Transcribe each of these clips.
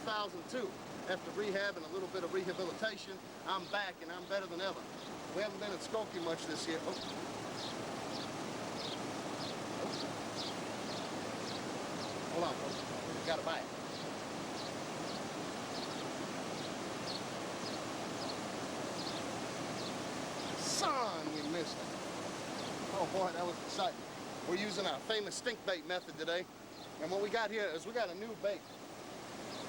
2002. After rehab and a little bit of rehabilitation, I'm back and I'm better than ever. We haven't been at Skokie much this year. Oh. Hold on, folks. We gotta buy it. Son, we missed it. Oh boy, that was exciting. We're using our famous stink bait method today. And what we got here is we got a new bait.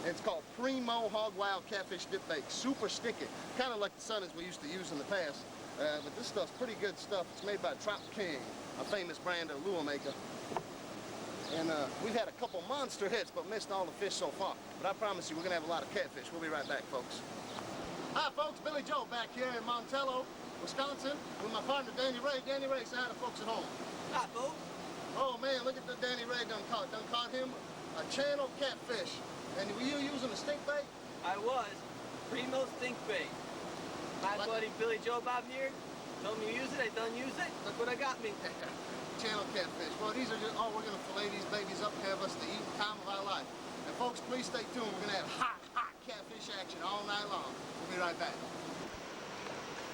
It's called Primo Hog Wild Catfish Dip Bait. Super sticky. Kind of like the Sunnies we used to use in the past. But this stuff's pretty good stuff. It's made by Trop King, a famous brand of lure maker. And we've had a couple monster hits, but missed all the fish so far. But I promise you, we're going to have a lot of catfish. We'll be right back, folks. Hi, folks. Billy Joe back here in Montello, Wisconsin, with my partner, Danny Ray. Danny Ray, say hi to folks at home. Hi, folks. Oh, man, look at the Danny Ray done caught him a channel catfish. And were you using a stink bait? I was. Primo stink bait. My buddy Billy Joe Bob here told me to use it. I done use it. Look what I got me. Channel catfish. Well, these are just, oh, we're going to fillet these babies up and have us the eating time of our life. And folks, please stay tuned. We're going to have hot catfish action all night long. We'll be right back.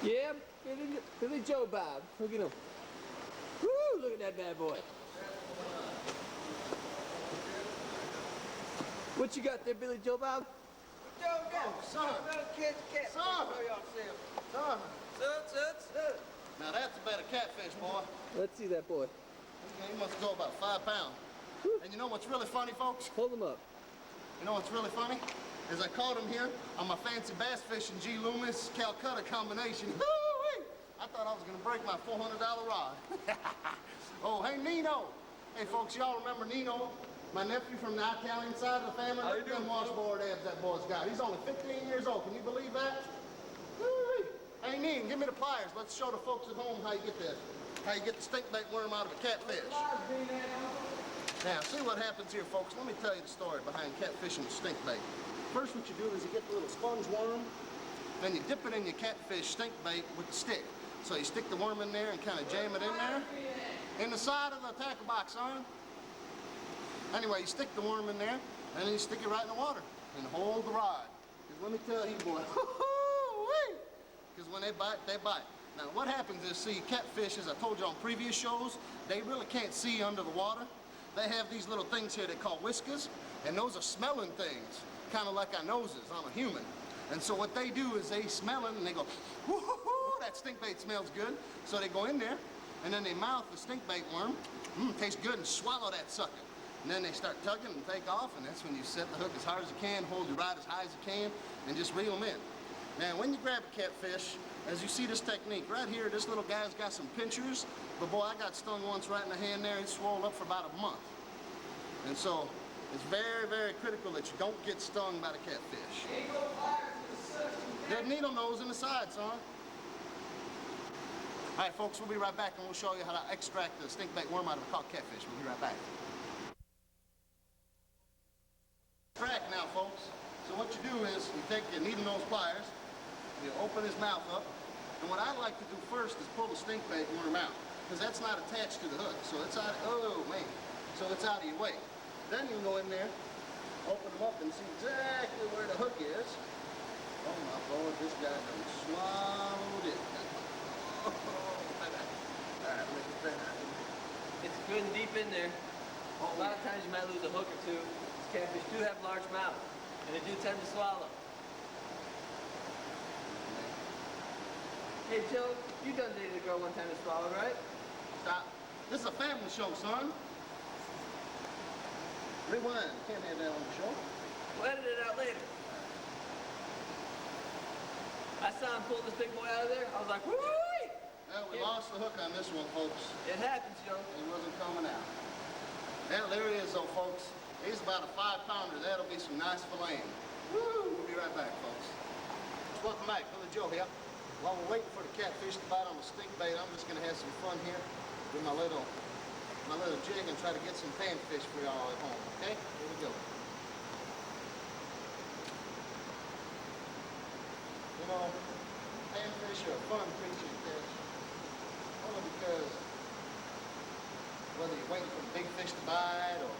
Yeah, Billy Joe Bob. Look at him. Woo, look at that bad boy. What you got there, Billy Joe Bob? Oh, son. Son. Now that's a better catfish, boy. Let's see that boy. He must go about 5 pounds. Woo. And you know what's really funny, folks? Hold him up. You know what's really funny? Is I caught him here on my fancy bass fishing G. Loomis Calcutta combination. Woo-wee! I thought I was going to break my $400 rod. Oh, hey, Nino. Hey, folks, y'all remember Nino? My nephew from the Italian side of the family. Look at them washboard abs that boy's got. He's only 15 years old. Can you believe that? Woo-wee! Hey, Neen, give me the pliers. Let's show the folks at home how you get this. How you get the stink bait worm out of a catfish. Now, see what happens here, folks. Let me tell you the story behind catfishing with stink bait. First, what you do is you get the little sponge worm, then you dip it in your catfish stink bait with the stick. So you stick the worm in there and kind of jam it in there. In the side of the tackle box, son. Anyway, you stick the worm in there, and then you stick it right in the water and hold the rod. Because let me tell you, boy, because when they bite, they bite. Now, what happens is, see, catfish, as I told you on previous shows, they really can't see under the water. They have these little things here they call whiskers, and those are smelling things, kind of like our noses on a human. And so what they do is they smell it, and they go, whoo, that stink bait smells good. So they go in there, and then they mouth the stink bait worm, tastes good, and swallow that sucker. And then they start tugging and take off, and that's when you set the hook as hard as you can, hold your rod as high as you can, and just reel them in. Now, when you grab a catfish, as you see this technique, right here, this little guy's got some pinchers, but boy, I got stung once right in the hand there, and swelled up for about a month. And so, it's very, very critical that you don't get stung by the catfish. That needle nose in the side, son. All right, folks, we'll be right back, and we'll show you how to extract the stink bait worm out of a caught catfish. We'll be right back. Crack now, folks. So what you do is you take your needle nose pliers, you open his mouth up, and what I like to do first is pull the stink bait worm out, because that's not attached to the hook. So it's out. Oh man! So it's out of your way. Then you can go in there, open them up, and see exactly where the hook is. Oh my Lord, this guy done swallowed it. Oh, all right, look at that. It's good and deep in there. A lot of times you might lose a hook or two. Catfish do have large mouths, and they do tend to swallow. Hey Joe, you done dated a girl one time to swallow, right? Stop. This is a family show, son. Rewind. You can't have that on the show. We'll edit it out later. I saw him pull this big boy out of there. I was like, woo-wee! Well, we lost the hook on this one, folks. It happens, Joe. He wasn't coming out. Well, there he is, though, folks. He's about a 5-pounder. That'll be some nice filleting. Woo! We'll be right back, folks. Welcome back. Billy Joe here. While we're waiting for the catfish to bite on the stink bait, I'm just going to have some fun here with my little jig and try to get some panfish for y'all at home, okay? Here we go. You know, panfish are a fun creature to catch. Only because whether you're waiting for the big fish to bite or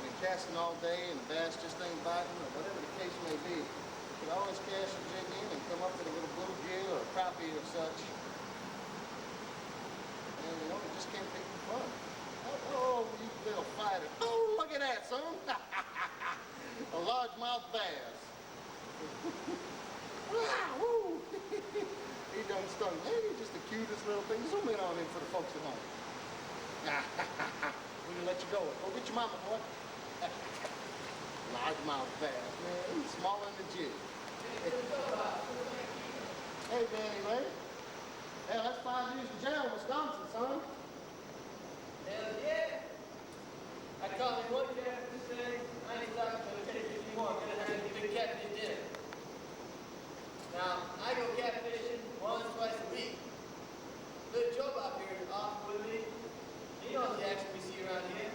been casting all day and the bass just ain't biting, or whatever the case may be, you can always cast your jig in and come up with a little bluegill or a crappie or such. And you know, you just can't beat the fun. Oh, you little fighter. Oh, look at that, son. A largemouth bass. Wow, he done stung. Hey, he's just the cutest little thing. Zoom in on him for the folks at home. We're gonna let you go. Go get your mama, boy. Largemouth bass, man. He's smaller than the jig. Hey, Danny Ray. Hey, that's 5 years in jail in Wisconsin, son. Hell yeah! I caught me one catfish today. I ain't talking to the catfish anymore. I'm gonna have a big catfish dinner. Now, I go catfishing once, twice a week. Good job out here off with me. You know the action we see around here.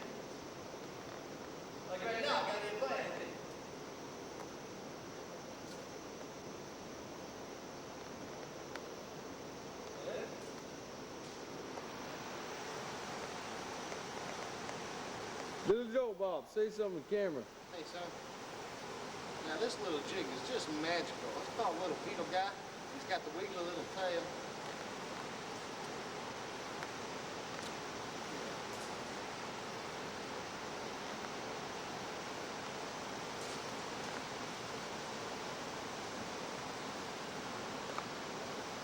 Like right now, I gotta get a bite, I think. Little Joe Bob, say something to the camera. Hey, son. Now, this little jig is just magical. It's called Little Beetle Guy. He's got the wiggly little tail.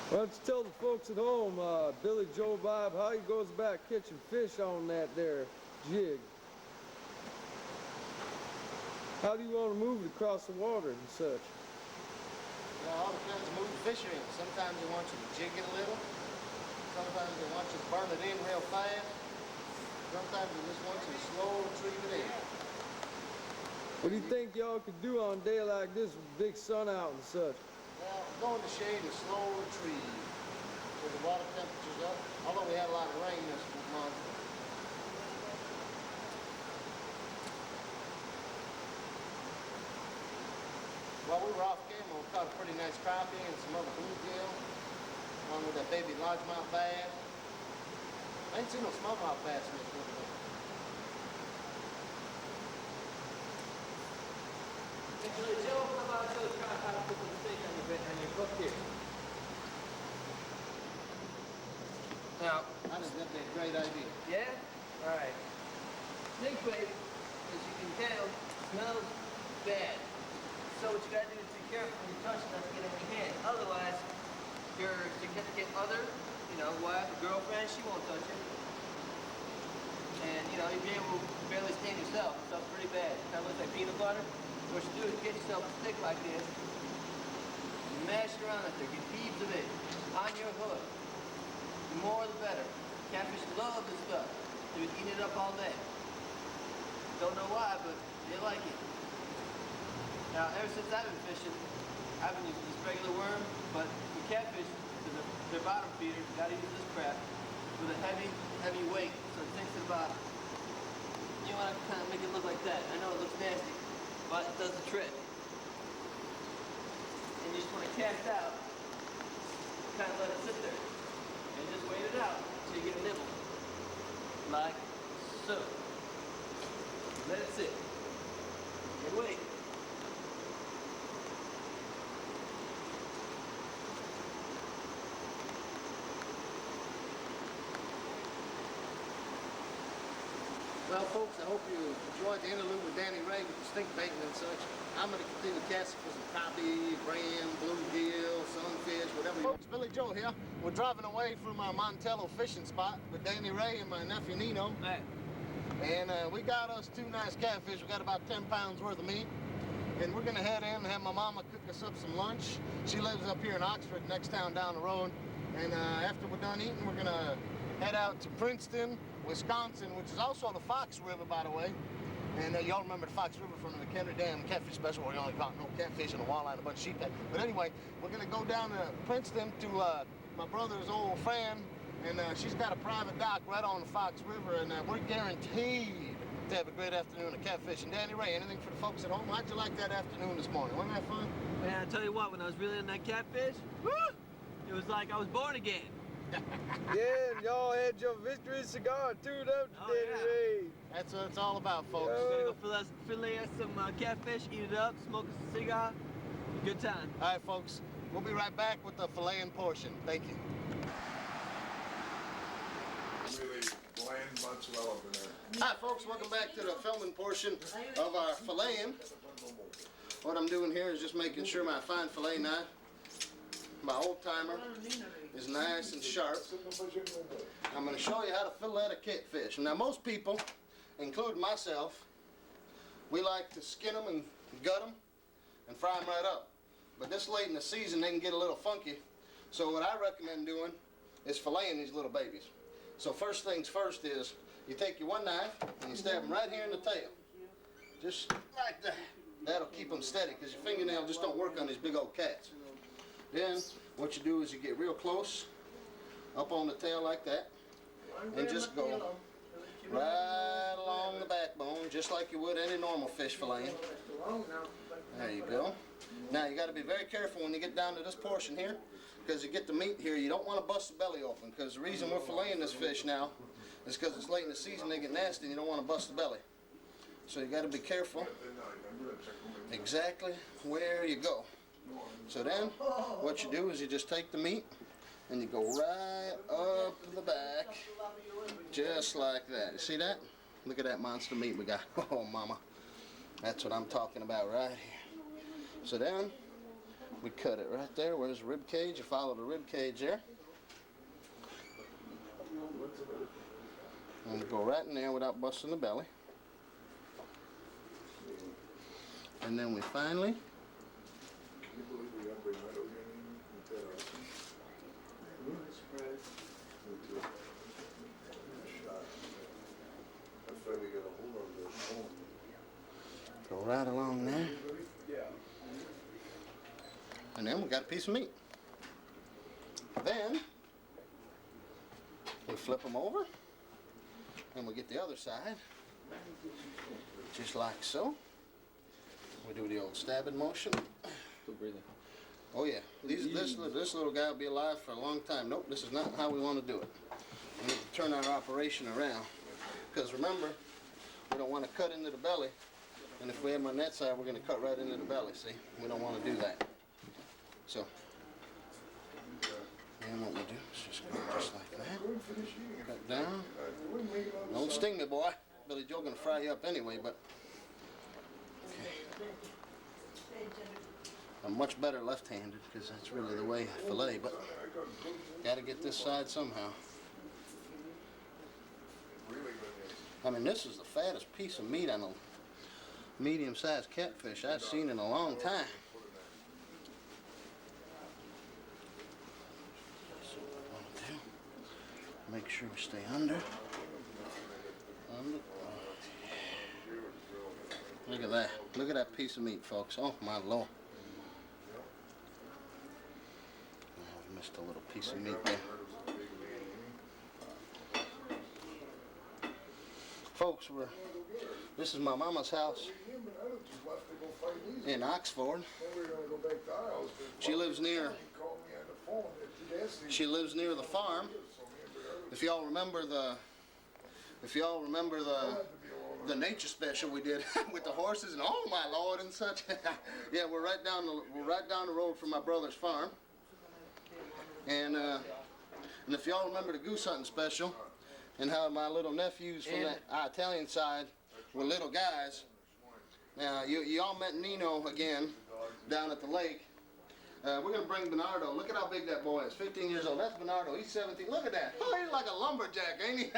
Why don't you tell the folks at home, Billy Joe Bob, how he goes about catching fish on that there jig? How do you want to move it across the water and such? Well, all depends on who the fish are in. Sometimes they want you to jig it a little. Sometimes they want you to burn it in real fast. Sometimes they just want you to slow retrieve it in. What do you think y'all could do on a day like this with big sun out and such? Well, go in the shade and slow retrieve. So the water temperature's up. Although we had a lot of rain this month. While we were off camera, we caught a pretty nice crappie and some other bluegill, along with that baby largemouth bass. I ain't seen no smallmouth bass in this river. Hey, Joe, how about I show the crowd how to put the steak on your book here? Now, I think that'd be a great idea. yeah? Alright. Snake bait, as you can tell, smells bad. So what you gotta do is be careful when you touch it not to get it in your hand. Otherwise, your significant other, you know, wife, girlfriend, she won't touch it. And, you know, you'll be able to barely stand yourself. It smells pretty bad. It kind of looks like peanut butter. What you do is get yourself a stick like this, mash it around it there, get heaves of it on your hook. The more the better. Catfish love this stuff. They've been eating it up all day. Don't know why, but they like it. Now, ever since I've been fishing, I've been using this regular worm, but for catfish, their bottom feeder, you gotta use this crap with a heavy weight, so it sinks to the bottom. You wanna kind of make it look like that. I know it looks nasty, but it does the trick. And you just wanna cast out, kind of let it sit there, and just wait it out until you get a nibble, like so. Let it sit. And wait. Well, folks, I hope you enjoyed the interlude with Danny Ray with the stink baiting and such. I'm going to continue casting for some crappie, brim, bluegill, sunfish, whatever you want. It's Billy Joe here. We're driving away from our Montello fishing spot with Danny Ray and my nephew Nino. Hey. And we got us 2 nice catfish. We got about 10 pounds worth of meat. And we're going to head in and have my mama cook us up some lunch. She lives up here in Oxford, next town down the road. And after we're done eating, we're going to head out to Princeton, Wisconsin, which is also the Fox River, by the way. And y'all remember the Fox River from the Kenner Dam Catfish Special, where you only caught no catfish and a walleye and a bunch of sheephead. But anyway, we're going to go down to Princeton to my brother's old friend, and she's got a private dock right on the Fox River, and we're guaranteed to have a great afternoon of catfishing. Danny Ray, anything for the folks at home? How'd you like that afternoon this morning? Wasn't that fun? Man, I tell you what, when I was reeling that catfish, woo, it was like I was born again. Yeah, and y'all had your victory cigar too, don't you, Oh, Danny yeah. Ray? That's what it's all about, folks. We're gonna go fillet us some catfish, eat it up, smoke us a cigar. Good time. All right, folks. We'll be right back with the filleting portion. Thank you. Really bland mozzarella in there. Hi, folks. Welcome back to the filming portion of our filleting. What I'm doing here is just making sure my fine fillet knife, my old timer, is nice and sharp. I'm going to show you how to fillet a catfish. Now, most people, including myself, we like to skin them and gut them and fry them right up. But this late in the season, they can get a little funky. So what I recommend doing is filleting these little babies. So first things first is you take your one knife and you stab them right here in the tail. Just like that. That'll keep them steady because your fingernail just don't work on these big old cats. Then what you do is you get real close up on the tail like that and just go right along the backbone just like you would any normal fish filleting. There you go. Now you got to be very careful when you get down to this portion here because you get the meat here. You don't want to bust the belly open because the reason we're filleting this fish now is because it's late in the season. They get nasty and you don't want to bust the belly. So you got to be careful exactly where you go. So then what you do is you just take the meat and you go right up the back just like that. You see that? Look at that monster meat we got. Oh mama, that's what I'm talking about right here. So then we cut it right there. Where's the rib cage? You follow the rib cage there and go right in there without busting the belly. And then we finally go right along there. And then we got a piece of meat. Then we flip them over and we get the other side just like so. We do the old stabbing motion. Oh yeah, this little guy will be alive for a long time. Nope, this is not how we want to do it. We need to turn our operation around. Because remember, we don't want to cut into the belly. And if we have them on that side, we're going to cut right into the belly, see? We don't want to do that. So, then what we do is just go just like that. Cut down. Don't sting me, boy. Billy Joe going to fry you up anyway, but... Okay. I'm much better left-handed because that's really the way I fillet, but got to get this side somehow. I mean, this is the fattest piece of meat on a medium-sized catfish I've seen in a long time. So what I want to do, make sure we stay under. Look at that. Look at that piece of meat, folks. Oh, my Lord. Oh, missed a little piece of meat there. Folks, this is my mama's house in Oxford. She lives near the farm. If y'all remember the nature special we did with the horses and oh my Lord and such. Yeah, we're right down the road from my brother's farm. And if y'all remember the goose hunting special and how my little nephews from that Italian side were little guys. Now you all met Nino again down at the lake. We're gonna bring Bernardo. Look at how big that boy is. 15 years old. That's Bernardo. He's 17. Look at that. Oh, he's like a lumberjack, ain't he?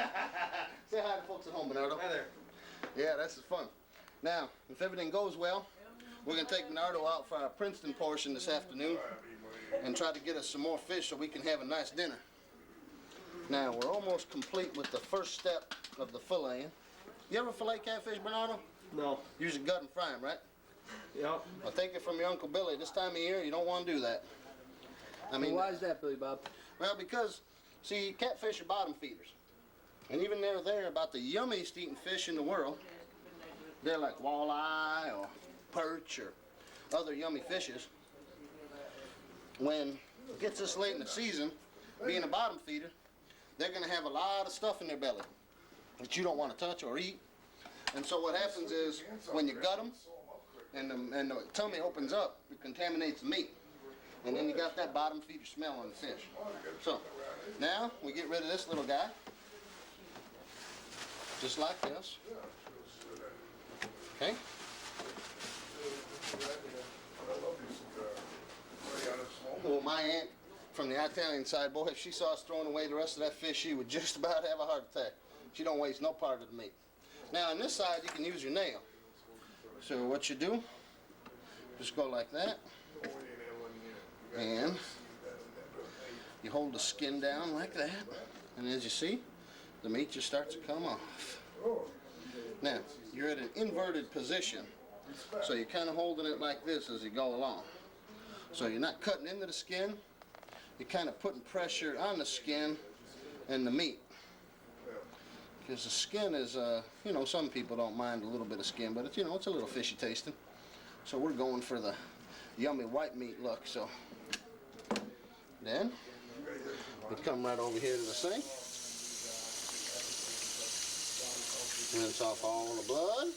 Say hi to folks at home, Bernardo. Hi there. Yeah, this is fun. Now, if everything goes well, we're going to take Bernardo out for our Princeton portion this afternoon and try to get us some more fish so we can have a nice dinner. Now, we're almost complete with the first step of the filleting. You ever fillet catfish, Bernardo? No. Usually gut and fry them, right? Yep. I'll take it from your Uncle Billy. This time of year, you don't want to do that. I mean, Why is that, Billy Bob? well, because, see, catfish are bottom feeders. And even they're about the yummiest eating fish in the world. They're like walleye or perch or other yummy fishes. When it gets this late in the season, being a bottom feeder, they're going to have a lot of stuff in their belly that you don't want to touch or eat. And so what happens is when you gut them and the tummy opens up, it contaminates the meat. And then you got that bottom feeder smell on the fish. So now we get rid of this little guy. Just like this. Okay? Well, my aunt from the Italian side, boy, if she saw us throwing away the rest of that fish, she would just about have a heart attack. She don't waste no part of the meat. Now, on this side, you can use your nail. So what you do, just go like that. And you hold the skin down like that. And as you see, the meat just starts to come off. Now, you're at an inverted position. So you're kind of holding it like this as you go along. So you're not cutting into the skin. You're kind of putting pressure on the skin and the meat. Because the skin is, you know, some people don't mind a little bit of skin, but it's, you know, it's a little fishy tasting. So we're going for the yummy white meat look. So then we come right over here to the sink. Rinse off all the blood.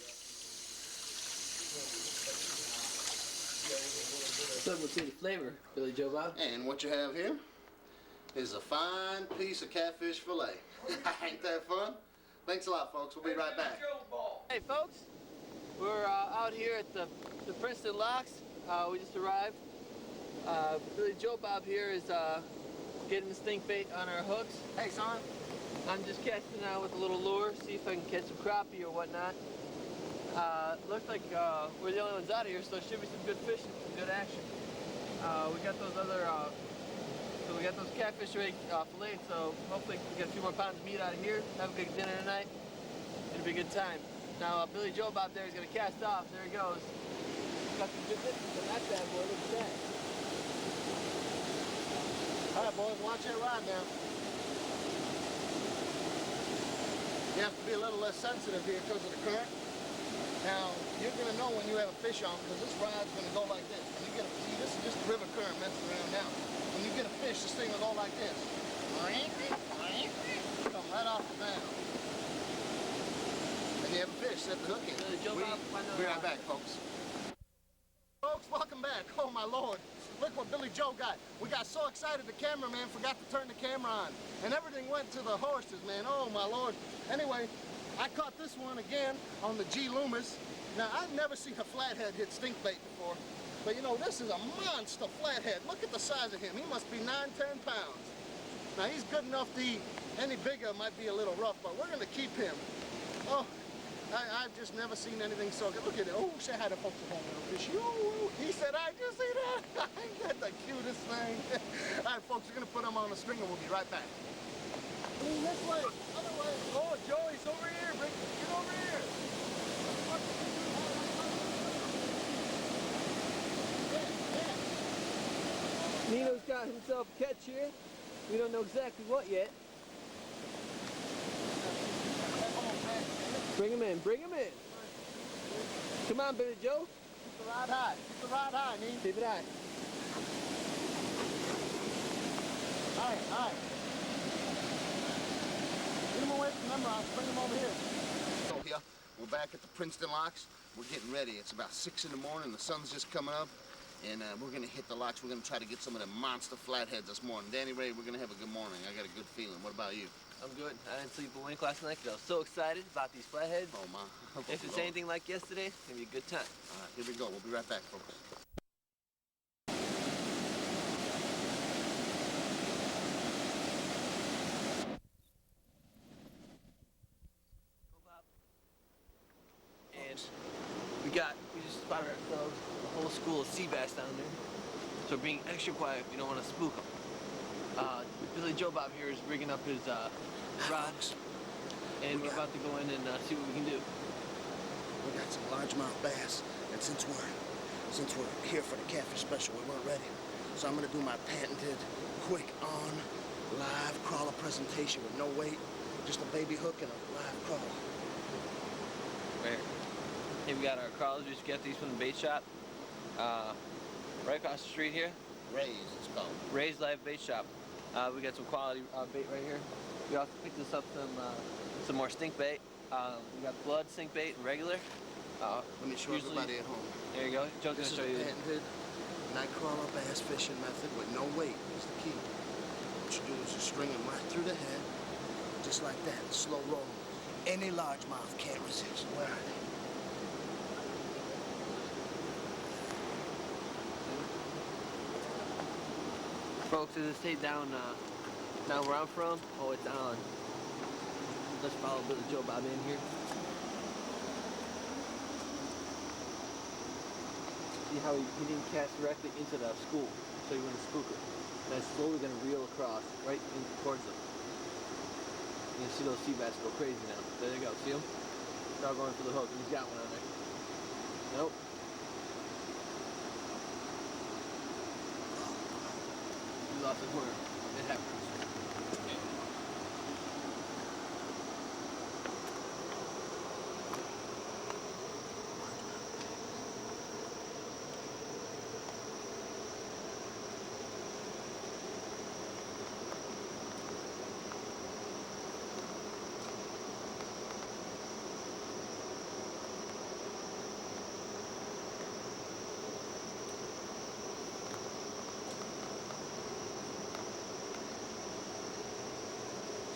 So we'll see the flavor, Billy Joe Bob. And what you have here is a fine piece of catfish fillet. Ain't that fun? Thanks a lot, folks. We'll be right back. Hey, folks. We're out here at the Princeton Locks. We just arrived. Billy Joe Bob here is getting the stink bait on our hooks. Hey, son. I'm just casting out with a little lure, see if I can catch some crappie or whatnot. Looks like we're the only ones out of here, so there should be some good fishing, some good action. We got those other, so we got those catfish already filleted, so hopefully we get a few more pounds of meat out of here, have a good dinner tonight. It'll be a good time. Now, Billy Joe Bob there is going to cast off. There he goes. Got some good distance on that bad boy. Look at that. All right, boys, watch that rod now. You have to be a little less sensitive here because of the current. Now, you're going to know when you have a fish on because this rod's going to go like this. When you get a, see, this is just the river current messing around now. When you get a fish, this thing will go like this. Come right off the bound. And you have a fish, set the hook in. We'll be right back, folks. Folks, welcome back. Oh, my Lord. Look what Billy Joe got. We got so excited the cameraman forgot to turn the camera on. And everything went to the horses, man. Oh, my Lord. Anyway, I caught this one again on the G. Loomis. Now, I've never seen a flathead hit stink bait before. But, you know, this is a monster flathead. Look at the size of him. He must be 9, 10 pounds. Now, he's good enough to eat. Any bigger might be a little rough, but we're going to keep him. Oh, I've just never seen anything so good. Look at it. Oh, say hi to folks at home, little fishy. Oh, he said, I just see that. Ain't that the cutest thing? All right, folks, we're going to put him on the string and we'll be right back. This way, other way. Oh, Joey's over here. Get over here. Nino's got himself a catch here. We don't know exactly what yet. Bring him in, bring him in. Come on, Billy Joe. Keep the rod high. Keep the rod high, Nee. Keep it high. High. Get him away from them rocks. Bring him over here. So here, we're back at the Princeton Locks. We're getting ready. It's about 6 in the morning. The sun's just coming up. And we're going to hit the locks. We're going to try to get some of the monster flatheads this morning. Danny Ray, we're going to have a good morning. I got a good feeling. What about you? I'm good. I didn't sleep a wink last night because I was so excited about these flatheads. Oh, my. If it's anything like yesterday, it's going to be a good time. All right, here we go. We'll be right back, folks. And we just spotted ourselves a whole school of sea bass down there. So we're being extra quiet. We don't want to spook them. Billy Joe Bob here is rigging up his rods, and we're about to go in and see what we can do. We got some largemouth bass, and since we're here for the catfish special, we weren't ready. So I'm gonna do my patented, quick on, live crawler presentation with no weight, just a baby hook and a live crawler. Where? Here we got our crawlers. We just got these from the bait shop, right across the street here. Ray's, it's called. Ray's Live Bait Shop. We got some quality bait right here. We also picked us up some more stink bait. We got blood, sink bait, and regular. Let me show Usually- everybody at home. There you go. Joe's This gonna is show a you. patented nightcrawler bass fishing method with no weight is the key. What you do is you string them right through the head, just like that, slow roll. Any largemouth can't resist. Where are they? Folks, as I stay down where I'm from, oh, it's on. Let's follow Billy Joe Bob in here. See how he didn't cast directly into the school, so he wouldn't spook it. And I'm slowly gonna reel across, right in towards them. You can see those sea bass go crazy now. There they go, see them? They're all going for the hook, and he's got one on there. Nope. He lost his worm. It happens.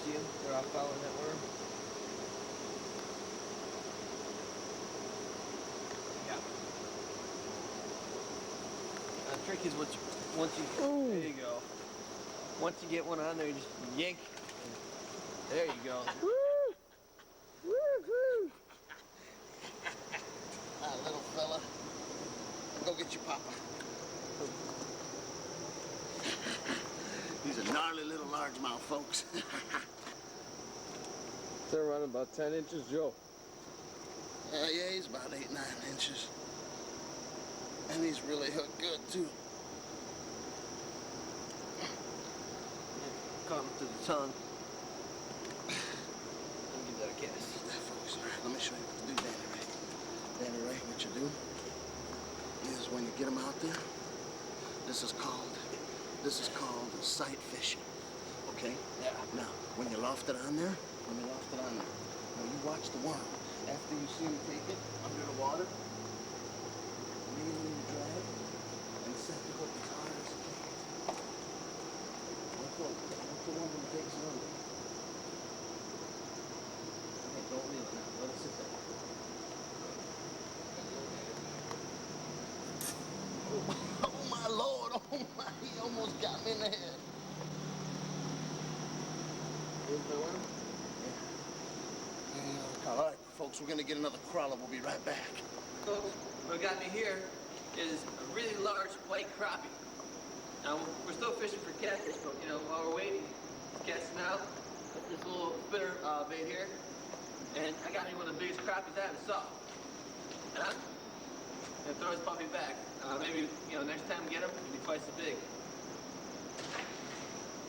See them? They're all following that worm. Yeah. The trick is once you there you go. Once you get one on there, you just yank. There you go. Ah, little fella. Go get your papa. These are gnarly little largemouth, folks. They're running about 10 inches, Joe. Yeah, he's about 8, 9 inches. And he's really hooked good, too. Caught him through the tongue. Let me give that a kiss. There, folks. All right, let me show you what to do, Danny Ray. Danny Ray, what you do is when you get them out there, this is called sight fishing, okay? Yeah. Now, when you loft it on there, now you watch the worm. After you see him take it under the water, reel in the drag and set the hook as hard as you can. Look, look the one that takes it under. Okay, don't reel it now. Let it sit there. Oh my Lord, oh my, he almost got me in the head. Here's the worm. Yeah. All right, folks, we're gonna get another crawler. We'll be right back. Folks, what got me here is a really large white crappie. Now, we're still fishing for catfish, but you know, while we're waiting, casting out this little spinner bait here, and I got me one of the biggest crappies I ever saw. And I'm gonna throw his puppy back. Maybe, you know, next time we get him, it'll be twice as big.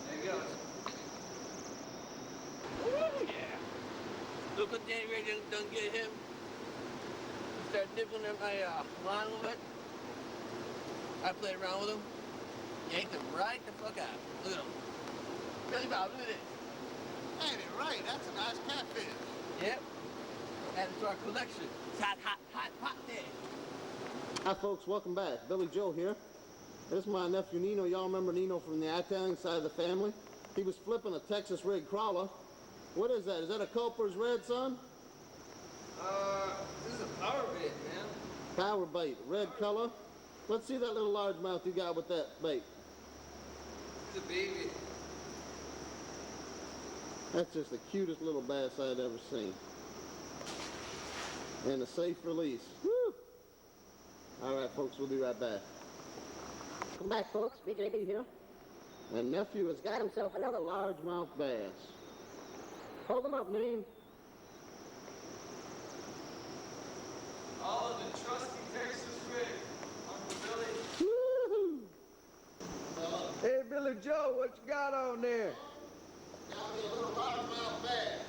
There he goes. Woo, yeah. Look what Danny Ray done get him. Start dipping in my line a little bit. I played around with him. Yanked him right the fuck out. Look at him. Billy Bob, look at this. Ain't it right? That's a nice catfish. Yep. Add it to our collection. It's hot, hot, hot, hot day. Hi, folks. Welcome back. Billy Joe here. This is my nephew Nino. Y'all remember Nino from the Italian side of the family? He was flipping a Texas rig crawler. What is that? Is that a Culper's Red, son? This is a power bait, man. Power bait, red color. Let's see that little largemouth you got with that bait. It's a baby. That's just the cutest little bass I'd ever seen. And a safe release. Woo! All right, folks, we'll be right back. Come back, folks. Big Lady here. And nephew has got himself another largemouth bass. Hold them up, man. Oh, the trusty Texas rig. Uncle Billy. Woo-hoo! Hey, Billy Joe, what you got on there? Got me a little largemouth bass.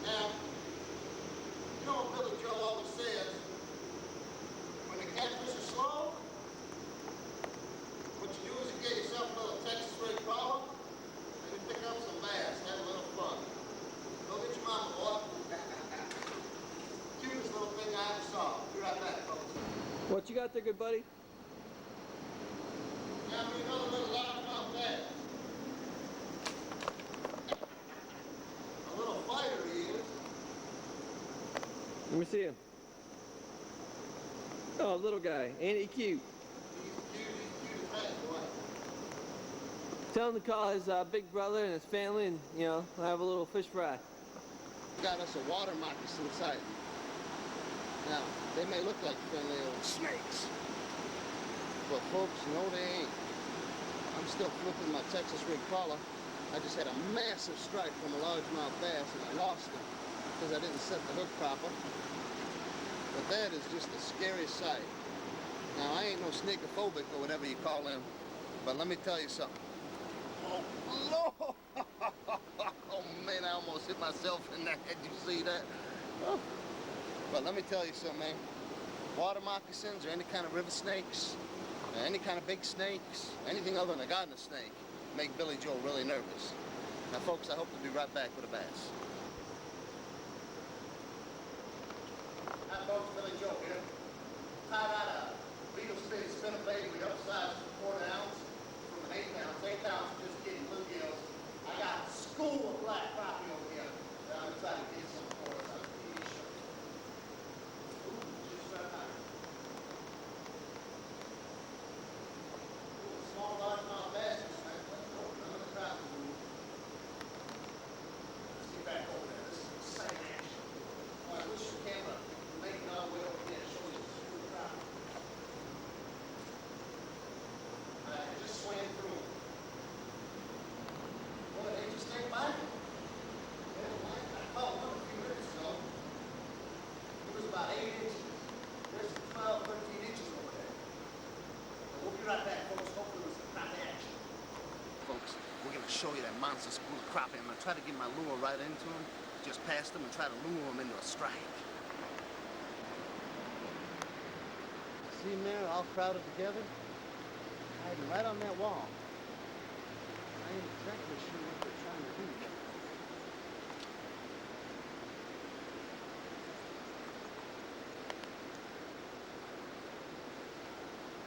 Now, you know what Billy Joe always says? When the catfish are slow, what you do is you get yourself a little Texas rig crawler, and you pick up some bass, have a little fun. What you got there, good buddy? Got me another little largemouth bass. A little fighter he is. Let me see him. Oh, little guy. Ain't he cute? He's cute as heck, boy. Tell him to call his big brother and his family and, you know, have a little fish fry. Got us a water moccasin sight. Now, they may look like friendly old snakes, but folks, no they ain't. I'm still flipping my Texas rig crawler. I just had a massive strike from a largemouth bass and I lost him because I didn't set the hook proper. But that is just a scary sight. Now, I ain't no snakeophobic or whatever you call them, but let me tell you something. Oh, Lord! Oh, man, I almost hit myself in the head. You see that? Oh. But let me tell you something, man. Water moccasins or any kind of river snakes, or any kind of big snakes, anything other than a garden snake, make Billy Joe really nervous. Now, folks, I hope to be right back with a bass. Hi, folks. Billy Joe here. Tied out a beetle spin spinnerbait with upsized quarter ounce from an 8 ounce. 8 ounce, just kidding, bluegills. I got a school of black crappie over here that I'm excited to get some for us on a TV show. Ooh, just right high. Ooh, small largemouth bass, man. Let's go. None of the crappie move. Let's get back over there. This is exciting action. Boy, I wish your camera would make it all the way over there. Show you the school crappie. I just swam through them. Boy, they just ain't biting. They don't like it. I caught one a few minutes ago. It was about 8 inches. There's 12, 13 inches over there. And we'll be right back, folks. Hopefully with some crappie action. Folks, we're going to show you that monster school of crappie. I'm going to try to get my lure right into him, just past him, and try to lure him into a strike. See them there, all crowded together? Hiding right on that wall. I ain't exactly sure what they're trying to do yet.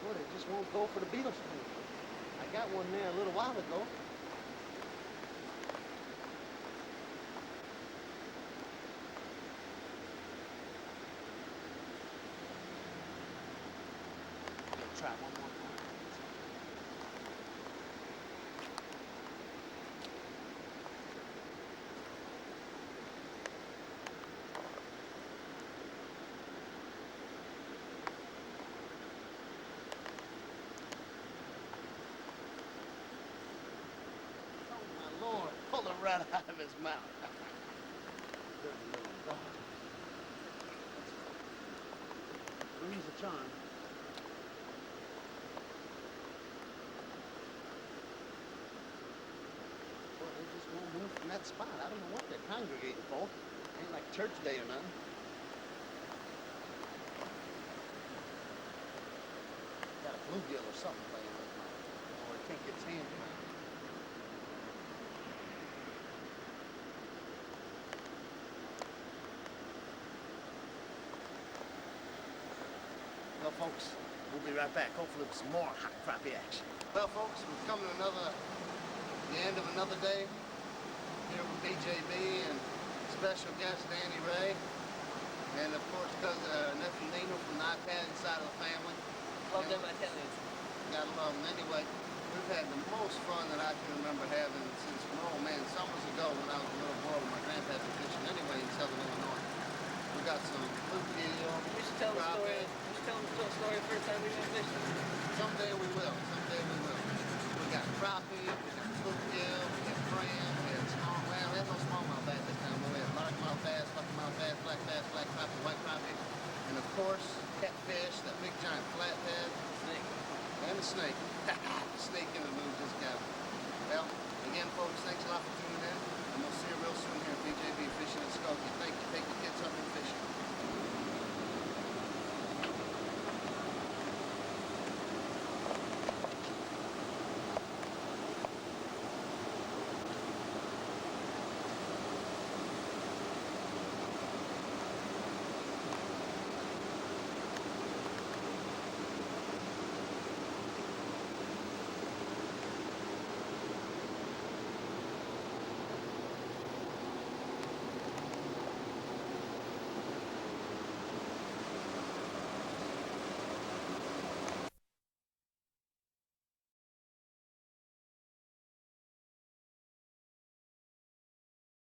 Boy, they just won't go for the beetle spin. I got one there a little while ago. Gonna try one more time. Lord, pull it right out of his mouth. Dirty little dog. Three's a charm. Boy, they just won't move from that spot. I don't know what they're congregating for. Ain't like church day or nothing. Got a bluegill or something playing with him. Or he can't get his hands around. Well, folks, we'll be right back. Hopefully with some more hot crappie action. Well, folks, we've come to the end of another day here with BJB and special guest Danny Ray. And, of course, nephew Nino from the Italian side of the family. Love them Italians. Gotta love them. Anyway, we've had the most fun that I can remember having since, oh man, summers ago when I was a little boy with my grandpa fishing anyway in southern Illinois. We got some bluegill, You should tell the story. crappie. You should tell them the story first time we went fishing. Someday we will.